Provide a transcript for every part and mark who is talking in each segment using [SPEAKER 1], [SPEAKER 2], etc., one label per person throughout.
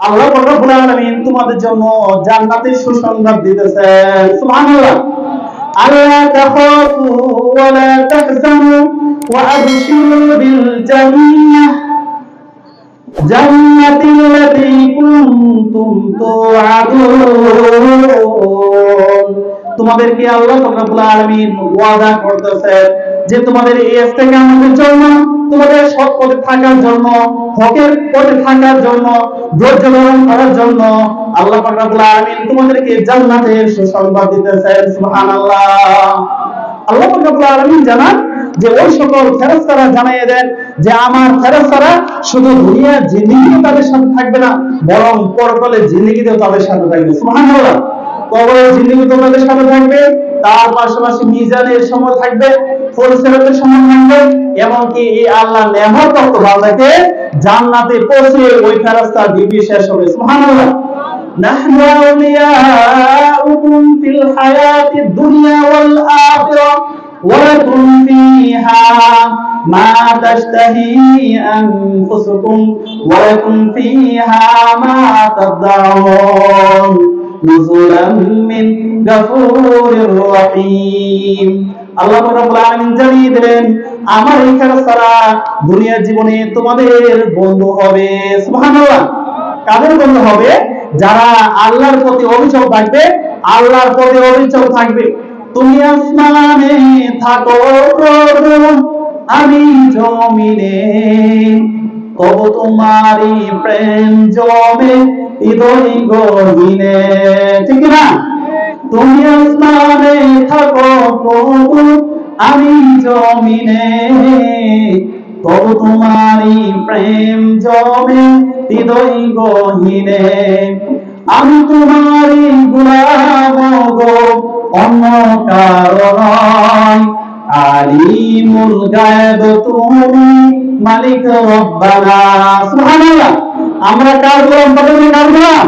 [SPEAKER 1] আল্লাহ রাব্বুল আলামিন তোমাদের জন্য জান্নাতের সুসংবাদ দিতেছেন। সুবহানাল্লাহ। আল্লা তাখাফু ওয়া লা তাহজানু ওয়া আবশিরু বিল জান্নাহ জান্নাতিল্লাতী কুনতুম তুআদুন। তোমাদেরকে আল্লাহ রাব্বুল আলামিন ওয়াদা করতেছেন যে তোমাদের এই ইস্তেকামতের জন্য, তোমাদের সৎ পথে থাকার জন্য, হকের পথে থাকার জন্য, ধৈর্য ধারণ করার জন্য আল্লাহ পাক রব্বুল আলামিন তোমাদেরকে জান্নাতের সুসংবাদ দিতেছেন। সুবহানাল্লাহ। আল্লাহ পাক রব্বুল আলামিন জানান যে ওই সকল ফেরেশতারা জানিয়ে দেন যে আমার ফেরেশতারা শুধু দুনিয়ার জিন্দেগিতে তাদের সাথে থাকবে না, বরং পরকালের জিন্দেগিতেও তাদের সাথে থাকবে। সুবহানাল্লাহ। কবরের জিন্দেগিতেও তাদের সাথে থাকবে, তার পাশাপাশি মিজানের সময় থাকবে, ফরিস্তাদের সময় থাকবে, এমনকি এই আল্লাহ নেয়ামত প্রাপ্ত বান্দাকে জান্নাতে পৌঁছে ওই ফেরেশতার ডিউটি শেষ হবে। সুবহানাল্লাহ। নাহনু আউলিয়াউকুম ফিল হায়াতিদ দুনিয়া ওয়াল আখিরাহ ওয়া লাকুম ফিহা মা তাশতাহি আনফুসুকুম ওয়া লাকুম ফিহা মা তাদউন নুজুলাম মিন গাফুরির রহিম। আল্লাহ রাব্বুল আলামিন জানিয়ে দিলেন আমার এই ফেরেশতারা দুনিয়ার জীবনে তোমাদের বন্ধু হবে। সুবহানাল্লাহ। কাদের বন্ধু হবে? যারা আল্লাহর প্রতি অবিচল থাকবে, আল্লাহর প্রতি অবিচল থাকবে। তুমি আসমানে থাকো প্রভু, আমি জমিনে, তবু তোমারই প্রেম জমে হৃদয় গহীনে। ঠিক না? তুমি আসমানে থাকো প্রভু, আমি জমিনে, তবু তোমারই প্রেম জমে হৃদয় গহীনে। আমি তোমারই গোলাম গো, অন্য কারো নয়। আলিমুল গায়ব তুমি, মালিক রব্বানা। সুবহানাল্লাহ। আমরা কার গোলাম? বলেন কার গোলাম?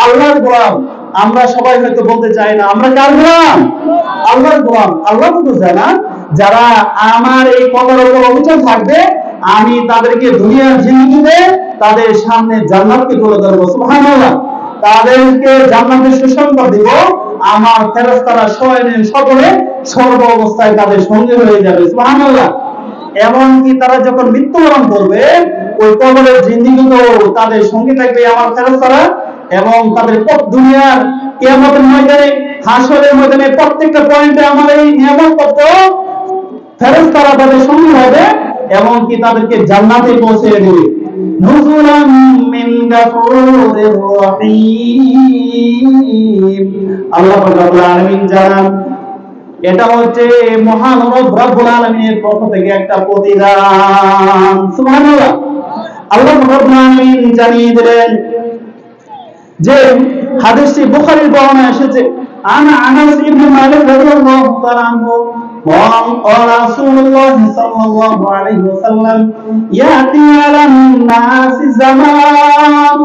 [SPEAKER 1] আল্লাহর গোলাম। আমরা সবাই হয়তো বলতে চাই না আমরা কার গোলাম? আল্লাহর গোলাম। আল্লাহ তো জানান যারা আমার এই কথার উপর অবিচল থাকবে, আমি তাদেরকে দুনিয়ার জিন্দেগিতে তাদের সামনে জান্নাতকে তুলে ধরবো। সুবহানাল্লাহ। তাদেরকে জান্নাতের সুসংবাদ দিব। আমার ফেরেশতারা স্বয়ং সকলে সর্ব অবস্থায় তাদের সঙ্গে হয়ে যাবে। সুবহানাল্লাহ। এমনকি তারা যখন মৃত্যুবরণ করবে, ওই কবরের জিন্দেগিতেও তাদের সঙ্গে থাকবে আমার ফেরেশতারা, এবং তাদের দুনিয়ার কিয়ামতের ময়দানে, হাসরের ময়দানে প্রত্যেকটা পয়েন্টে আমার এই নিয়ামতপ্রাপ্ত ফেরেশতারা তাদের সঙ্গে হবে, এমনকি তাদেরকে জান্নাতে পৌঁছে দেবে। নুজুলাম মিন গাফুরির রহিম। আল্লাহ রাব্বুল আলামিন জানান এটা হচ্ছে মহান রব্বুল আলামিনের পক্ষ থেকে একটা প্রতিদান। সুবহানাল্লাহ। আল্লাহ রাব্বুল আলামিন জানিয়ে দিলেন যে হাদিসটি বুখারীর বর্ণনায় এসেছে, আনা আনাস ইবনে মালিক রাদিয়াল্লাহু তাআলা আনহু قال رسول الله صلى الله عليه وسلم يأتي على الناس زمان।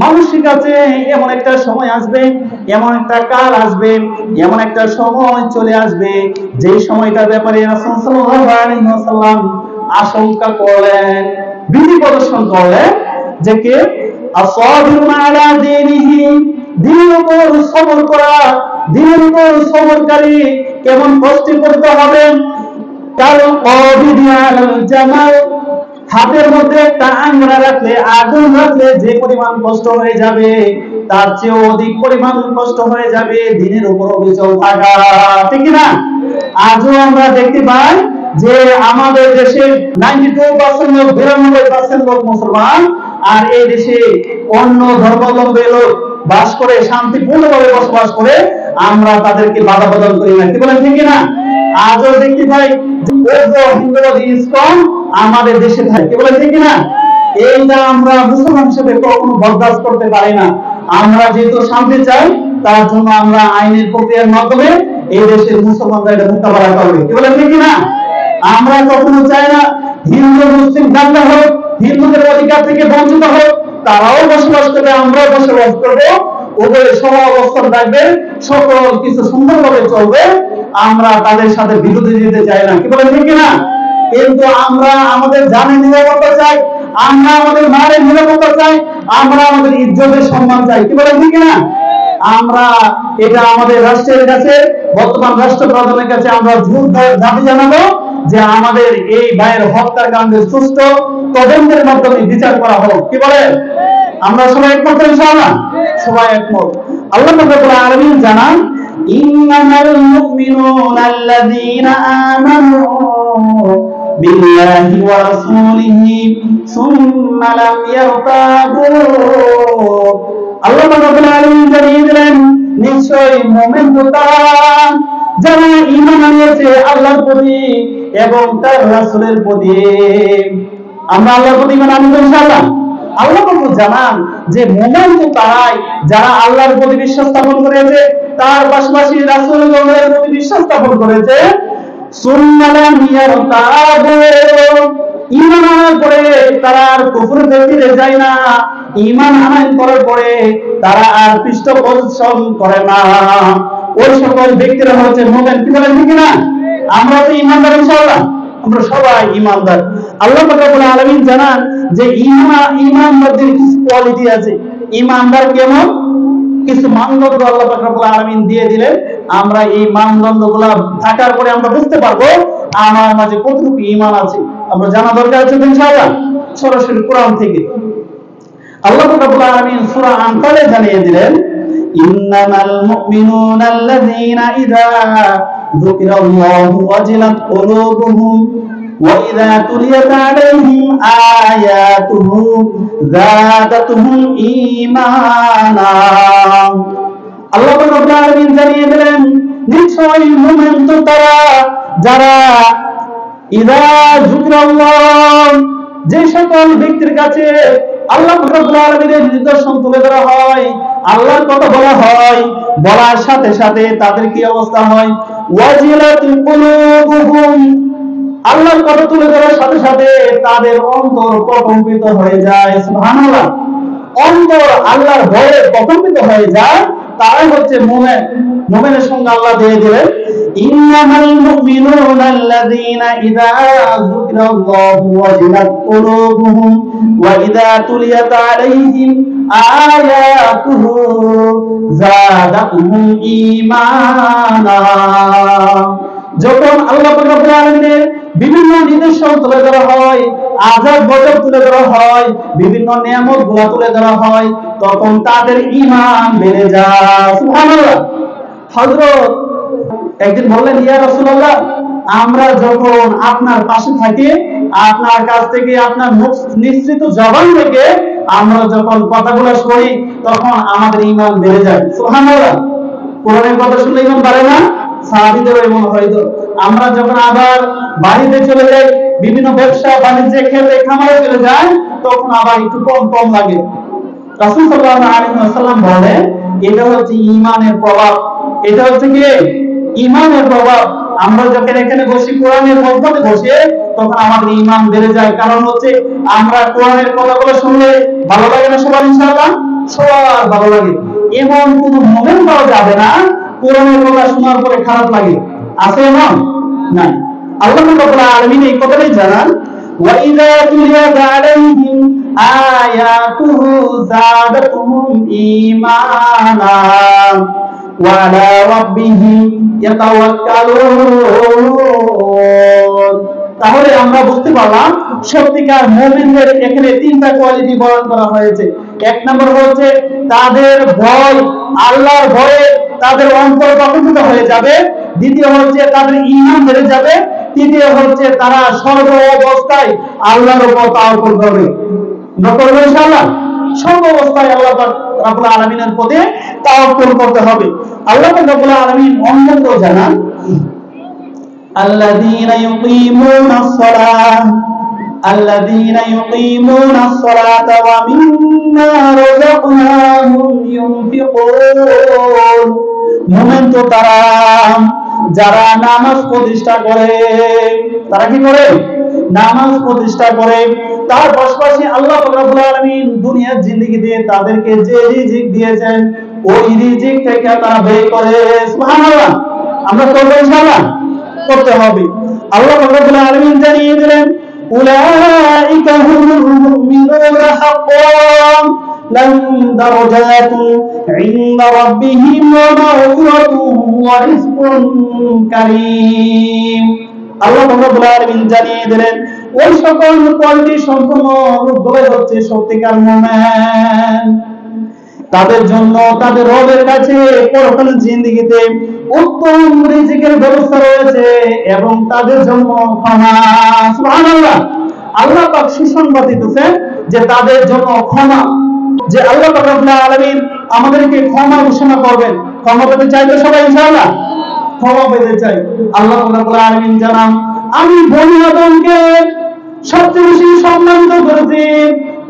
[SPEAKER 1] মানুষের কাছে এমন একটা সময় আসবে, এমন একটা কাল আসবে, এমন একটা সময় চলে আসবে, যে সময়টার ব্যাপারে রাসূল সাল্লাল্লাহু আলাইহি ওয়াসাল্লাম আশঙ্কা করলেন, ভীতি প্রদর্শন করলেন যে কে আসাবিরু আলা দীনিহি, দিনের উপর সবর করা, দিনের উপর সবরকারী কেমন কষ্টে পড়তে হবে। কারণ কবিদি আলাল জামাল, হাতের মধ্যে একটা আঙ্গুরা রাখলে, আগুন রাখলে যে পরিমাণ কষ্ট হয়ে যাবে, তার চেয়ে অধিক পরিমাণ কষ্ট হয়ে যাবে দিনের উপর অবিচল থাকা। ঠিক না? আজও আমরা দেখতে পাই যে আমাদের দেশে 92% লোক, 92% লোক মুসলমান, আর এই দেশে অন্য ধর্মাবলম্বী লোক বাস করে, শান্তিপূর্ণভাবে বসবাস করে। আমরা তাদেরকে বাধা প্রদান করি না। কি বলেন? ঠিক না? আজও দেখতে পাই হিন্দুবাদী ইসকন আমাদের দেশে থাকে। কি বলেন? ঠিক না? এইটা আমরা মুসলমান হিসেবে কখনো বরদাস্ত করতে পারি না। আমরা যেহেতু শান্তি চাই, তার জন্য আমরা আইনের প্রক্রিয়ার মাধ্যমে এই দেশের মুসলমানরা এটা মোকাবেলা করবে। কি বলেন? ঠিক না? আমরা কখনো চাই না হিন্দু মুসলিম দাঙ্গা হোক, হিন্দুদের অধিকার থেকে বঞ্চিত হোক, তারাও বসবাস করবে, আমরাও বসবাস করবো, উভয়ের সম অবস্থান থাকবে, সকল কিছু সুন্দরভাবে চলবে। আমরা তাদের সাথে বিরোধী যেতে চাই না। কি বলেন? ঠিক না? কিন্তু আমরা আমাদের জানে নিরাপত্তা চাই, আমরা আমাদের মায়ের নিরাপত্তা চাই, আমরা আমাদের ইজ্জতের সম্মান চাই, কি বলেন ঠিক না? আমরা এটা আমাদের রাষ্ট্রের কাছে, বর্তমান রাষ্ট্রপ্রধানের কাছে আমরা জোর দাবি জানাবো যে আমাদের এই ভাইয়ের হত্যাকাণ্ডের সুষ্ঠু তদন্তের মাধ্যমে বিচার করা হোক, কি বলেন? আমরা সবাই একমত ইনশাআল্লাহ, সবাই একমত। আল্লাহ রাব্বুল আলামিন জানান, ইন্নামাল মুমিনুনা আল্লাযীনা আমানু বিল্লাহি ওয়া রাসূলিহি সুম্মা লাম ইয়ারতাবু। আল্লাহ রাব্বুল আলামিন জানিয়ে দিলেন, নিশ্চয়ই মুমিন তারা যারা ঈমান আনিয়েছে আল্লাহর প্রতি এবং তার রাসূলের প্রতি। আমরা আল্লাহর প্রতি ঈমান আনবো ইনশাআল্লাহ। আল্লাহ পাক জানান যে মুমিন তো তারাই যারা আল্লাহর প্রতি বিশ্বাস স্থাপন করেছে, তার পাশাপাশি রাসূলের প্রতি বিশ্বাস স্থাপন করেছে। সুম্মা লাম ইয়ারতাবু, ঈমান আনার পরে তারা আর কুফরিতে ফিরে যায় না, ঈমান আনার করার পরে তারা আর পৃষ্ঠপোষণ করে না। ওই সকল ব্যক্তিরা হচ্ছে মুমিন, কি বলেন ঠিক না? আমরা তো ঈমানদার ইনশাআল্লাহ, আমরা সবাই ঈমানদার। আল্লাহ পাক রব্বুল আলামিন জানান যে ঈমানদারদের কিছু কোয়ালিটি আছে। ঈমানদার কেমন, কিছু মানদণ্ড আল্লাহ পাক রব্বুল আলামিন দিয়ে দিলেন। আমরা এই মানদণ্ডগুলো থাকার পরে আমরা বুঝতে পারবো আমার মাঝে কতটুকু ঈমান আছে। আমরা জানা দরকার আছে ইনশাআল্লাহ। সরাসরি কোরআন থেকে আল্লাহ পাক রব্বুল আলামিন সূরা আনফালে জানিয়ে দিলেন, ইন্নামাল মুমিনুনা আল্লাযীনা ইযা যুকিরাল্লাহু ওয়াজিলাত কুলুবুহুম ওয়া ইযা তুলিয়াত আলাইহিম আয়াতুহু যাদাতুহুম ঈমানা। আল্লাহ পাক রব্বুল আলামিন জানিয়ে দিলেন, নিশ্চয়ই মুমিন তো তারা যারা ইযা যুকিরাল্লাহ, যে সকল ব্যক্তির কাছে আল্লাহ রাব্বুল আলামিনের নিদর্শন তুলে ধরা হয়, আল্লাহর কথা বলা হয়, বলার সাথে সাথে তাদের কি অবস্থা হয়? ওয়াজিলাতু কুলুবুহুম, আল্লাহর কথা তুলে ধরার সাথে সাথে তাদের অন্তর প্রকম্পিত হয়ে যায়। সুবহানাল্লাহ, অন্তর আল্লাহর ভয়ে প্রকম্পিত হয়ে যায়, তারাই হচ্ছে মুমিন। মুমিনের সঙ্গে আল্লাহ দিয়ে দিলেন, ইন্নামাল মুমিনুনা আল্লাযীনা ইযা যুকিরাল্লাহু ওয়াজিলাত কুলুবুহুম ওয়া ইযা তুলিয়াত আলাইহিম আয়াতুহু যাদাতুহুম ঈমানা। যখন আল্লাহ পাক রব্বুল আলামিনের বিভিন্ন নিদর্শন তুলে ধরা হয়, আযাব গজব তুলে ধরা হয়, বিভিন্ন নিয়ামতগুলো তুলে ধরা হয়, তখন তাদের ঈমান বেড়ে যায়। সুবহানাল্লাহ। হযরত একদিন বললেন, ইয়া রাসূলুল্লাহ, আমরা যখন আপনার পাশে থাকি, আপনার কাছ থেকে আপনার মুখ নিঃসৃত জবান থেকে আমরা যখন কথাগুলো শুনি, তখন আমাদের ঈমান বেড়ে যায়। সুবহানাল্লাহ। কোরআনের কথা শুনলে ঈমান বাড়ে না? সাহাবীদের এমন হয়তো আমরা যখন আবার বাড়িতে চলে যাই, বিভিন্ন ব্যবসা বাণিজ্যে খেতে খামারে চলে যাই, তখন আবার একটু কম কম লাগে। রাসূল সাল্লাল্লাহু আলাইহি ওয়াসাল্লাম বলেন, এটা হচ্ছে ঈমানের প্রভাব। এটা হচ্ছে কি? ঈমানের প্রভাব। আমরা যখন এখানে বসি কোরআনের মধ্যে বসে, তখন আমাদের ঈমান বেড়ে যায়। কারণ হচ্ছে আমরা কোরআনের কথাগুলো শুনলে ভালো লাগে না সবার? ইনশাআল্লাহ সবার ভালো লাগে। এমন কোন মুমিন পাওয়া যাবে না কোরআনের কথা শোনার পরে খারাপ লাগে, আছে এমন? নাই। আল্লাহ রাব্বুল আলামিন এই কথাটাই জানান, ওয়া ইযা তুলিয়াত আলাইহিম আয়াতুহু যাদাতুহুম ঈমানা ওয়া আলা রাব্বিহিম ইয়াতাওয়াক্কালুন। তাহলে আমরা বুঝতে পারলাম সত্যিকার মুমিনদের এখানে তিনটা কোয়ালিটি বর্ণনা করা হয়েছে। এক নম্বর হচ্ছে তাদের ভয়, আল্লাহর ভয়ে তাদের অন্তর প্রকম্পিত হয়ে যাবে। দ্বিতীয় হচ্ছে তাদের ঈমান বেড়ে যাবে। তৃতীয় হচ্ছে তারা সর্ব অবস্থায় আল্লাহর উপর তাওয়াক্কুল করবে। আমরা করব ইনশাআল্লাহ। সর্ব অবস্থায় আল্লাহ রাব্বুল আলামিনের প্রতি তাওয়াক্কুল করতে হবে। আল্লাহ রাব্বুল আলামিন অন্যত্র জানান, আল্লাযীনা ইউকিমুনাস সালাহ আল্লাযীনা ইউকিমুনাস সালাতা ওয়া মিম্মা রাযাকনাহুম ইউনফিকুন। মুমিন তো তারা যারা নামাজ প্রতিষ্ঠা করে। তারা কি করে? নামাজ প্রতিষ্ঠা করে। তার পাশাপাশি আল্লাহ রাব্বুল আলামিন দুনিয়ার জিন্দেগিতে তাদেরকে যে রিজিক দিয়েছেন, ওই রিজিক থেকে তারা ব্যয় করে। সুবহানাল্লাহ। আমরা করব ইনশাআল্লাহ, করতে হবে। আল্লাহ রাব্বুল আলামিন জানিয়ে দিলেন, উলাইকা হুমুল মুমিনুনা হাক্কান লাহুম দারাজাতুন ইনদা রাব্বিহিম ওয়া মাগফিরাতুন ওয়া রিজকুন কারীম। আল্লাহ রাব্বুল আলামিন জানিয়ে দিলেন ওই সকল কোয়ালিটি সম্পন্ন লোকগুলো হচ্ছে সত্যিকার মুমিন। তাদের জন্য তাদের রবের কাছে পরকালীন জিন্দেগিতে উত্তম রিজিকের ব্যবস্থা রয়েছে এবং তাদের জন্য ক্ষমা। সুবহানাল্লাহ। আল্লাহ পাক সুসংবাদ দিতেছেন যে তাদের জন্য ক্ষমা, যে আল্লাহ পাক রব্বুল আলামিন আমাদেরকে ক্ষমা ঘোষণা করবেন। ক্ষমা পেতে চাই তো সবাই ইনশাআল্লাহ? ক্ষমা পেতে চাই। আল্লাহ রাব্বুল আলামিন জানান, আমি বনি আদমকে সবচেয়ে বেশি সম্মানিত করেছি।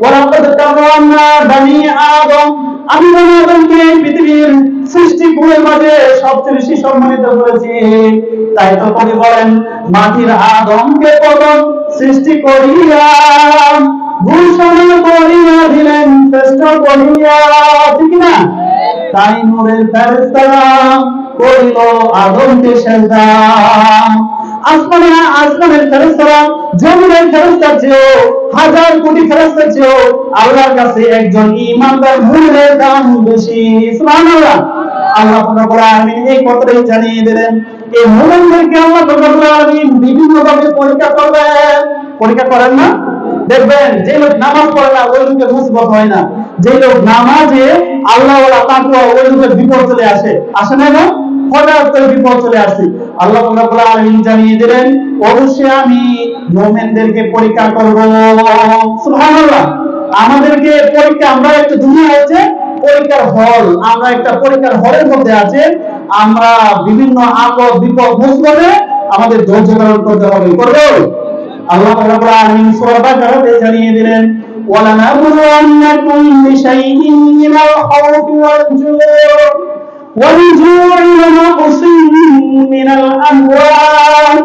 [SPEAKER 1] ওয়ালাকাদ কারামনা বনি আদম, আমি বনি আদমকে পৃথিবীর সৃষ্টি কুলের মাঝে সবচেয়ে বেশি সম্মানিত করেছি। তাই তো কবি বলেন, মাটির আদমকে প্রথম সৃষ্টি করিয়া ভূষণ করিয়া দিলেন শ্রেষ্ঠ করিয়া। ঠিক না? তাই নূরের ফেরেশতারা করিল আদমকে সেজদা। আসমানের ফেরেশতারা জমিনের ফেরেশতার চেয়েও হাজার কোটি ফেরেশতার চেয়েও আল্লাহর কাছে একজন ঈমানদার মুমিনের দাম বেশি। সুবহানাল্লাহ। আল্লাহ রাব্বুল আলামিন এই কথাটাই জানিয়ে দিলেন। এই মুমিনদেরকে আল্লাহ রাব্বুল আলামিন বিভিন্ন ভাবে পরীক্ষা করবেন। পরীক্ষা করেন না? দেখবেন যে লোক নামাজ পড়ে না ওই লোকের মুসিবত হয় না, যে লোক নামাজে আল্লাহ ওয়ালা তাকওয়া ওই লোকের বিপদ চলে আসে। আসে না? হঠাৎ করে বিপদ চলে আসে। আল্লাহ রাব্বুল আলামিন জানিয়ে দিলেন অবশ্যই আমি মুমিনদেরকে পরীক্ষা করব। সুবহানাল্লাহ। আমাদেরকে পরীক্ষা, আমরা একটা দুনিয়া আছে পরীক্ষার হল, আমরা একটা পরীক্ষার হলের মধ্যে আছে। আমরা বিভিন্ন আপদ বিপদ মুসিবতে আমাদের ধৈর্য ধারণ করতে হবে। করব? আল্লাহ রাব্বুল আলামিন সূরা বাকারাতে জানিয়ে দিলেন, ওয়ালানাবলুওয়ান্নাকুম বিশাইইন মিনাল খাউফি ওয়াল জু'i ওয়া নাকসিন মিনাল আমওয়াল।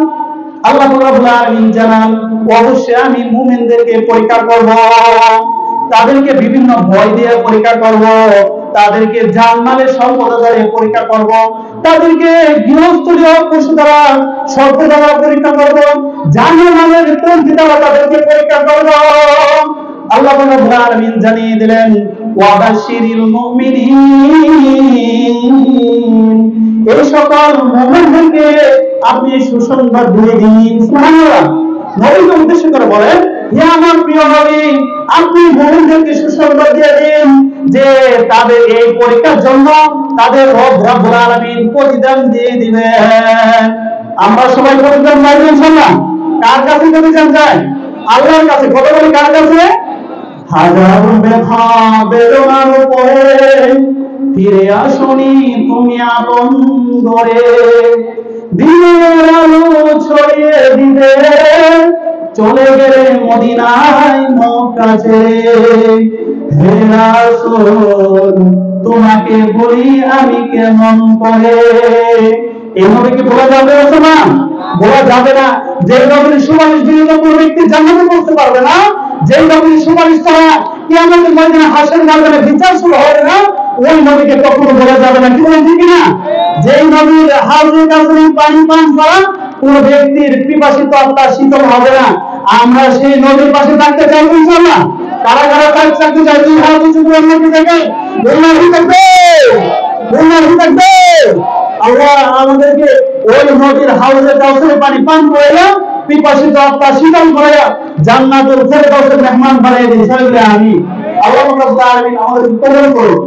[SPEAKER 1] আল্লাহ রাব্বুল আলামিন জানান অবশ্যই আমি মুমিনদেরকে পরীক্ষা করব, তাদেরকে বিভিন্ন ভয় দিয়ে পরীক্ষা করব, তাদেরকে জানমালের সম্পদ দ্বারা পরীক্ষা করব, তাদেরকে গৃহস্থলীয় পশু দ্বারা সম্পদ দ্বারা পরীক্ষা করব, জানমালের পন্থী দ্বারা তাদেরকে পরীক্ষা করব। আল্লাহ রাব্বুল আলামিন জানিয়ে দিলেন ওয়াবাশশিরিল মুমিনিন, এই সকল মুমিনদেরকে আপনি সুসংবাদ দিয়ে দিন। সুবহানাল্লাহ। নবীকে উদ্দেশ্য করে বলেন, হে আমার প্রিয় নবী, আপনি মুমিনদেরকে সুসংবাদ দিয়ে দিন যে তাদের এই পরীক্ষার জন্য তাদের রব রব্বুল আলামিন প্রতিদান দিয়ে দিবেন। আমরা সবাই প্রতিদান পাইব ইনশাআল্লাহ। কার কাছে প্রতিদান চাই? আল্লাহর কাছে। কত বলি কার কাছে? হাজার ব্যথা বেদনার উপরে ফিরে আসনি তুমি আপন করে, দিনের আলো ছড়িয়ে দিবে চলে গেলে মদিনায় মক্কা ছেড়ে। হে রাসূল তোমাকে বলি আমি কেমন করে। এই নবীকে বলা যাবে না? বলা যাবে না। যে নবীর সুপারিশ বিনা কোনো ব্যক্তি জান্নাতে পৌঁছতে পারবে না, যে নবীর সুপারিশ ছাড়া কিয়ামতের ময়দানে হাসরের ময়দানে বিচার শুরু হবে না, ওই নবীকে কখনো বলা যাবে না। কি বলেন ঠিক না? যেই নবীর হাউজে কাছে পানি পান করা কোন ব্যক্তির পিপাসিত আত্মা শীতল হবে না। আমরা সেই নবীর পাশে থাকতে চাইবো ইনশাআল্লাহ। কারা কারা থাকতে চাই? দুই হাত উঁচু করে নবী থেকে বললাহি তাকবীর, বললাহি তাকবীর। আল্লাহ আমাদেরকে ওই নবীর হাউজে কাউসারে পানি পান করাইয়া পিপাসিত আত্মা শীতল করাইয়া জান্নাতুল ফেরদাউসের মেহমান বানিয়ে দিন। সবাই বলে আমিন। আল্লাহ রাব্বুল আলামিন আমাদের কবুল করুন।